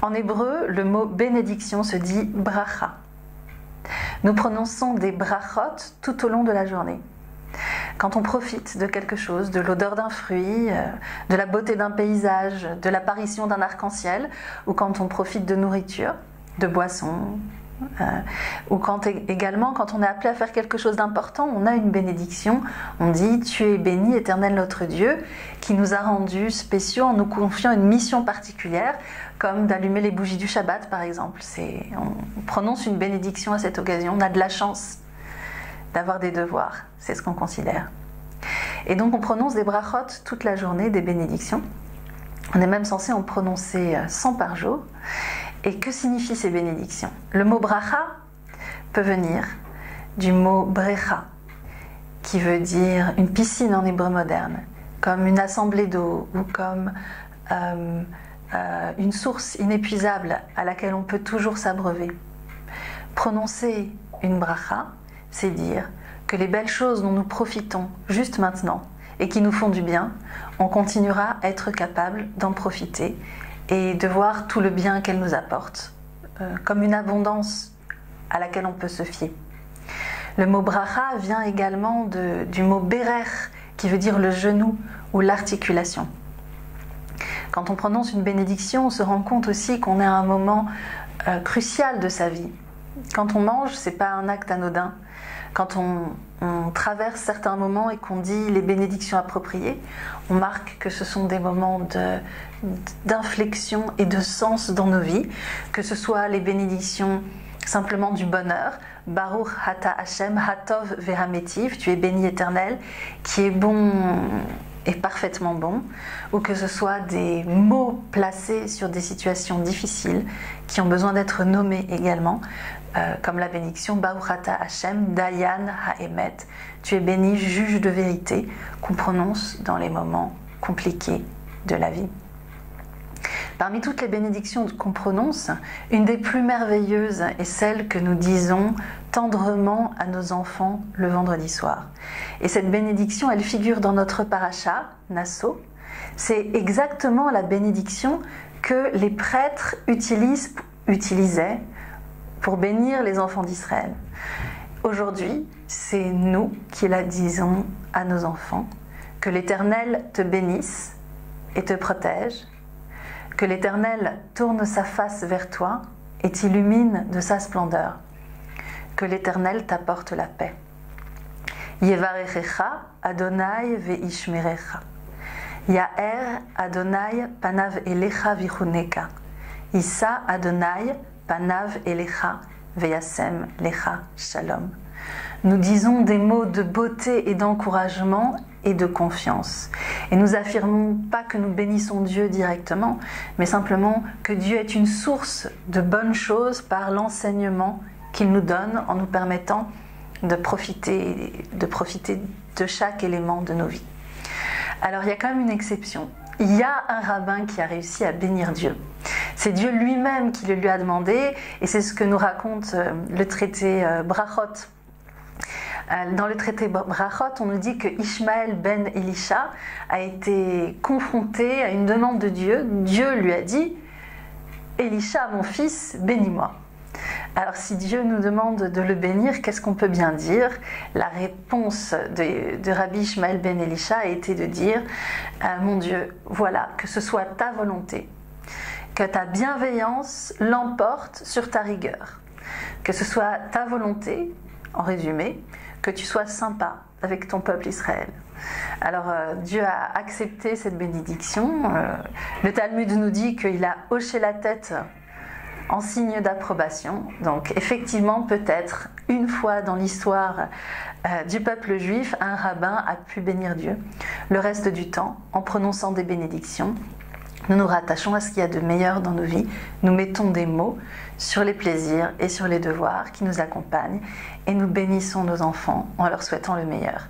En hébreu, le mot bénédiction se dit bracha. Nous prononçons des brachot tout au long de la journée. Quand on profite de quelque chose, de l'odeur d'un fruit, de la beauté d'un paysage, de l'apparition d'un arc-en-ciel, ou quand on profite de nourriture, de boissons, ou également quand on est appelé à faire quelque chose d'important, on a une bénédiction. On dit « Tu es béni, Éternel notre Dieu », qui nous a rendus spéciaux en nous confiant une mission particulière, comme d'allumer les bougies du Shabbat par exemple. On prononce une bénédiction à cette occasion, on a de la chance d'avoir des devoirs, c'est ce qu'on considère. Et donc on prononce des brachot toute la journée, des bénédictions. On est même censé en prononcer 100 par jour. Et que signifient ces bénédictions? Le mot bracha peut venir du mot brecha, qui veut dire une piscine en hébreu moderne, comme une assemblée d'eau ou comme une source inépuisable à laquelle on peut toujours s'abreuver. Prononcer une bracha, c'est dire que les belles choses dont nous profitons juste maintenant et qui nous font du bien, on continuera à être capable d'en profiter et de voir tout le bien qu'elle nous apporte, comme une abondance à laquelle on peut se fier. Le mot bracha vient également du mot berer, qui veut dire le genou ou l'articulation. Quand on prononce une bénédiction, on se rend compte aussi qu'on est à un moment crucial de sa vie. Quand on mange, c'est pas un acte anodin. Quand on traverse certains moments et qu'on dit les bénédictions appropriées, on marque que ce sont des moments d'inflexion et de sens dans nos vies, que ce soit les bénédictions simplement du bonheur, Baruch Ata Hashem Hatov Vehametiv, tu es béni éternel, qui est bon et parfaitement bon, ou que ce soit des mots placés sur des situations difficiles qui ont besoin d'être nommés également, comme la bénédiction Baruch Ata Hashem Dayan Haemet, tu es béni, juge de vérité, qu'on prononce dans les moments compliqués de la vie. Parmi toutes les bénédictions qu'on prononce, une des plus merveilleuses est celle que nous disons tendrement à nos enfants le vendredi soir. Et cette bénédiction, elle figure dans notre paracha, Nasso. C'est exactement la bénédiction que les prêtres utilisaient pour bénir les enfants d'Israël. Aujourd'hui, c'est nous qui la disons à nos enfants. Que l'Éternel te bénisse et te protège. Que l'Éternel tourne sa face vers toi et t'illumine de sa splendeur. Que l'Éternel t'apporte la paix. Yevarechecha Adonai veishmerecha. Yaer Adonai panav elecha vichuneka. Issa Adonai panav elecha veyasem lecha shalom. Nous disons des mots de beauté et d'encouragement et de confiance. Et nous affirmons pas que nous bénissons Dieu directement, mais simplement que Dieu est une source de bonnes choses par l'enseignement qu'il nous donne en nous permettant de profiter de chaque élément de nos vies. Alors il y a quand même une exception. Il y a un rabbin qui a réussi à bénir Dieu. C'est Dieu lui-même qui le lui a demandé, et c'est ce que nous raconte le traité Brachot. Dans le traité Brachot, on nous dit que Ishmaël ben Elisha a été confronté à une demande de Dieu. Dieu lui a dit « Elisha, mon fils, bénis-moi ». Alors si Dieu nous demande de le bénir, qu'est-ce qu'on peut bien dire? La réponse de Rabbi Ishmaël ben Elisha a été de dire « Mon Dieu, voilà, que ce soit ta volonté, que ta bienveillance l'emporte sur ta rigueur, que ce soit ta volonté, en résumé, que tu sois sympa avec ton peuple Israël. » Alors Dieu a accepté cette bénédiction. Le Talmud nous dit qu'il a hoché la tête en signe d'approbation. Donc effectivement, peut-être une fois dans l'histoire du peuple juif, un rabbin a pu bénir Dieu. Le reste du temps, en prononçant des bénédictions, nous nous rattachons à ce qu'il y a de meilleur dans nos vies. Nous mettons des mots sur les plaisirs et sur les devoirs qui nous accompagnent et nous bénissons nos enfants en leur souhaitant le meilleur.